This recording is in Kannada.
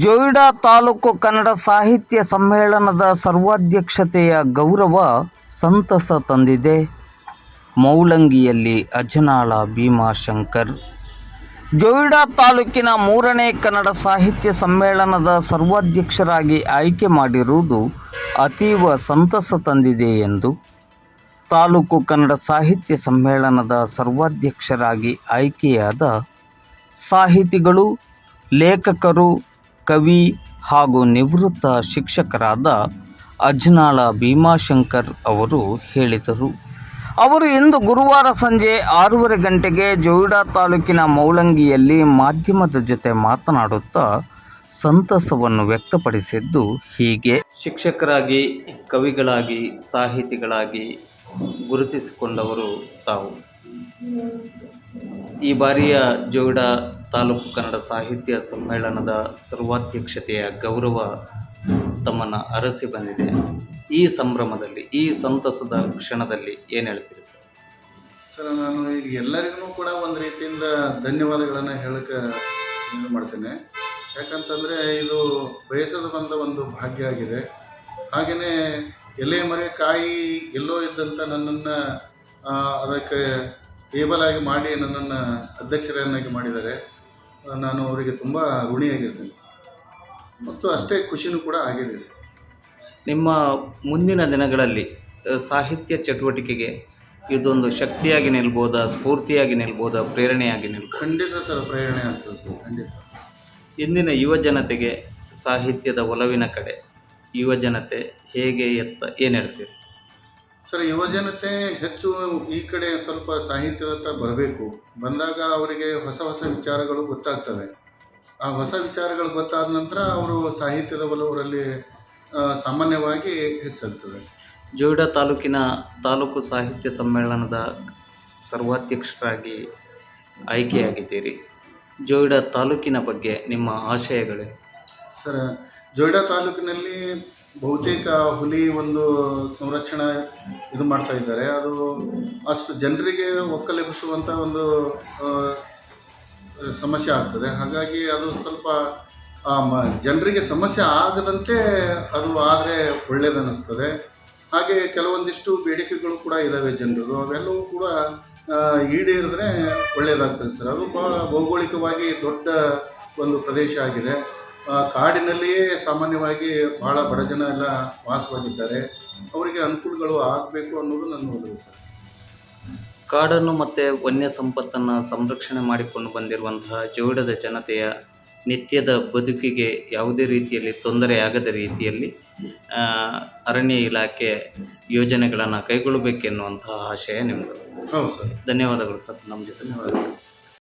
ಜೋಯಿಡಾ ತಾಲೂಕು ಕನ್ನಡ ಸಾಹಿತ್ಯ ಸಮ್ಮೇಳನದ ಸರ್ವಾಧ್ಯಕ್ಷತೆಯ ಗೌರವ ಸಂತಸ ತಂದಿದೆ. ಮೌಲಂಗಿಯಲ್ಲಿ ಅಜನಾಳ ಭೀಮಾಶಂಕರ್ ಜೋಯಿಡಾ ತಾಲೂಕಿನ 3ನೇ ಕನ್ನಡ ಸಾಹಿತ್ಯ ಸಮ್ಮೇಳನದ ಸರ್ವಾಧ್ಯಕ್ಷರಾಗಿ ಆಯ್ಕೆ ಮಾಡಿರುವುದು ಅತೀವ ಸಂತಸ ತಂದಿದೆ ಎಂದು ತಾಲೂಕು ಕನ್ನಡ ಸಾಹಿತ್ಯ ಸಮ್ಮೇಳನದ ಸರ್ವಾಧ್ಯಕ್ಷರಾಗಿ ಆಯ್ಕೆಯಾದ ಸಾಹಿತಿಗಳು, ಲೇಖಕರು, ಕವಿ ಹಾಗೂ ನಿವೃತ್ತ ಶಿಕ್ಷಕರಾದ ಅಜನಾಳ ಭೀಮಾಶಂಕರ್ ಅವರು ಹೇಳಿದರು. ಅವರು ಇಂದು ಗುರುವಾರ ಸಂಜೆ 6:30 ಗಂಟೆಗೆ ಜೋಯಿಡಾ ತಾಲೂಕಿನ ಮೌಲಂಗಿಯಲ್ಲಿ ಮಾಧ್ಯಮದ ಜೊತೆ ಮಾತನಾಡುತ್ತಾ ಸಂತಸವನ್ನು ವ್ಯಕ್ತಪಡಿಸಿದ್ದು ಹೀಗೆ. ಶಿಕ್ಷಕರಾಗಿ, ಕವಿಗಳಾಗಿ, ಸಾಹಿತಿಗಳಾಗಿ ಗುರುತಿಸಿಕೊಂಡವರು ತಾವು. ಈ ಬಾರಿಯ ಜೋಯಿಡಾ ತಾಲೂಕು ಕನ್ನಡ ಸಾಹಿತ್ಯ ಸಮ್ಮೇಳನದ ಸರ್ವಾಧ್ಯಕ್ಷತೆಯ ಗೌರವ ತಮ್ಮನ್ನು ಅರಸಿ ಬಂದಿದೆ. ಈ ಸಂಭ್ರಮದಲ್ಲಿ, ಈ ಸಂತಸದ ಕ್ಷಣದಲ್ಲಿ ಏನು ಹೇಳ್ತೀರಿ ಸರ್? ಸರ್, ನಾನು ಈಗ ಎಲ್ಲರಿಗೂ ಕೂಡ ಒಂದು ರೀತಿಯಿಂದ ಧನ್ಯವಾದಗಳನ್ನು ಹೇಳಕ್ಕೆ ಮಾಡ್ತೇನೆ. ಯಾಕಂತಂದರೆ ಇದು ಬಯಸಲು ಬಂದ ಒಂದು ಭಾಗ್ಯ ಆಗಿದೆ. ಹಾಗೆಯೇ ಎಲೆ ಮರೆ ಕಾಯಿ ಎಲ್ಲೋ ಇದ್ದಂಥ ನನ್ನನ್ನು ಅದಕ್ಕೆ ಕೇಬಲ್ ಆಗಿ ಮಾಡಿ ನನ್ನನ್ನು ಅಧ್ಯಕ್ಷರನ್ನಾಗಿ ಮಾಡಿದ್ದಾರೆ. ನಾನು ಅವರಿಗೆ ತುಂಬ ಋಣಿಯಾಗಿರ್ತೇನೆ ಮತ್ತು ಅಷ್ಟೇ ಖುಷಿನೂ ಕೂಡ ಆಗಿದೆ ಸರ್. ನಿಮ್ಮ ಮುಂದಿನ ದಿನಗಳಲ್ಲಿ ಸಾಹಿತ್ಯ ಚಟುವಟಿಕೆಗೆ ಇದೊಂದು ಶಕ್ತಿಯಾಗಿ ನಿಲ್ಬೋದಾ, ಸ್ಫೂರ್ತಿಯಾಗಿ ನಿಲ್ಬೋದಾ, ಪ್ರೇರಣೆಯಾಗಿ ನಿಲ್ಬೋದಾ? ಖಂಡಿತ ಸರ್, ಪ್ರೇರಣೆ ಆಗ್ತದೆ ಸರ್, ಖಂಡಿತ. ಇಂದಿನ ಯುವ ಜನತೆಗೆ ಸಾಹಿತ್ಯದ ಒಲವಿನ ಕಡೆ ಯುವ ಜನತೆ ಹೇಗೆ ಏನು ಹೇಳ್ತೀರಿ ಸರ್? ಯುವಜನತೆ ಹೆಚ್ಚು ಈ ಕಡೆ ಸ್ವಲ್ಪ ಸಾಹಿತ್ಯದ ಹತ್ರ ಬರಬೇಕು. ಬಂದಾಗ ಅವರಿಗೆ ಹೊಸ ಹೊಸ ವಿಚಾರಗಳು ಗೊತ್ತಾಗ್ತವೆ. ಆ ಹೊಸ ವಿಚಾರಗಳು ಗೊತ್ತಾದ ನಂತರ ಅವರು ಸಾಹಿತ್ಯದ ಒಲವರಲ್ಲಿ ಸಾಮಾನ್ಯವಾಗಿ ಹೆಚ್ಚಾಗ್ತದೆ. ಜೋಯಿಡಾ ತಾಲೂಕಿನ ತಾಲೂಕು ಸಾಹಿತ್ಯ ಸಮ್ಮೇಳನದ ಸರ್ವಾಧ್ಯಕ್ಷರಾಗಿ ಆಯ್ಕೆಯಾಗಿದ್ದೀರಿ. ಜೋಯಿಡಾ ತಾಲೂಕಿನ ಬಗ್ಗೆ ನಿಮ್ಮ ಆಶಯಗಳೇ? ಸರ್, ಜೋಯಿಡಾ ತಾಲೂಕಿನಲ್ಲಿ ಬಹುತೇಕ ಹುಲಿ ಒಂದು ಸಂರಕ್ಷಣಾ ಇದು ಮಾಡ್ತಾ ಇದ್ದಾರೆ. ಅದು ಅಷ್ಟು ಜನರಿಗೆ ಒಕ್ಕಲೆಬ್ಬಿಸುವಂಥ ಒಂದು ಸಮಸ್ಯೆ ಆಗ್ತದೆ. ಹಾಗಾಗಿ ಅದು ಸ್ವಲ್ಪ ಜನರಿಗೆ ಸಮಸ್ಯೆ ಆಗದಂತೆ ಅದು ಆದರೆ ಒಳ್ಳೆಯದನ್ನಿಸ್ತದೆ. ಹಾಗೆ ಕೆಲವೊಂದಿಷ್ಟು ಬೇಡಿಕೆಗಳು ಕೂಡ ಇದ್ದಾವೆ ಜನರದು, ಅವೆಲ್ಲವೂ ಕೂಡ ಈಡೇರಿದ್ರೆ ಒಳ್ಳೆಯದಾಗ್ತದೆ ಸರ್. ಅದು ಭಾಳ ಭೌಗೋಳಿಕವಾಗಿ ದೊಡ್ಡ ಒಂದು ಪ್ರದೇಶ ಆಗಿದೆ. ಕಾಡಿನಲ್ಲಿಯೇ ಸಾಮಾನ್ಯವಾಗಿ ಭಾಳ ಬಡ ಜನ ಎಲ್ಲ ವಾಸವಾಗಿದ್ದಾರೆ. ಅವರಿಗೆ ಅನುಕೂಲಗಳು ಆಗಬೇಕು ಅನ್ನೋದು ನನ್ನ ಒಲವು ಸರ್. ಕಾಡನ್ನು ಮತ್ತು ವನ್ಯ ಸಂಪತ್ತನ್ನು ಸಂರಕ್ಷಣೆ ಮಾಡಿಕೊಂಡು ಬಂದಿರುವಂತಹ ಜೋಯಿಡಾದ ಜನತೆಯ ನಿತ್ಯದ ಬದುಕಿಗೆ ಯಾವುದೇ ರೀತಿಯಲ್ಲಿ ತೊಂದರೆಯಾಗದ ರೀತಿಯಲ್ಲಿ ಅರಣ್ಯ ಇಲಾಖೆ ಯೋಜನೆಗಳನ್ನು ಕೈಗೊಳ್ಳಬೇಕೆನ್ನುವಂತಹ ಆಶಯ ನಿಮ್ಮದು. ಹೌದು ಸರ್. ಧನ್ಯವಾದಗಳು ಸರ್, ನಮ್ಮ ಜೊತೆ.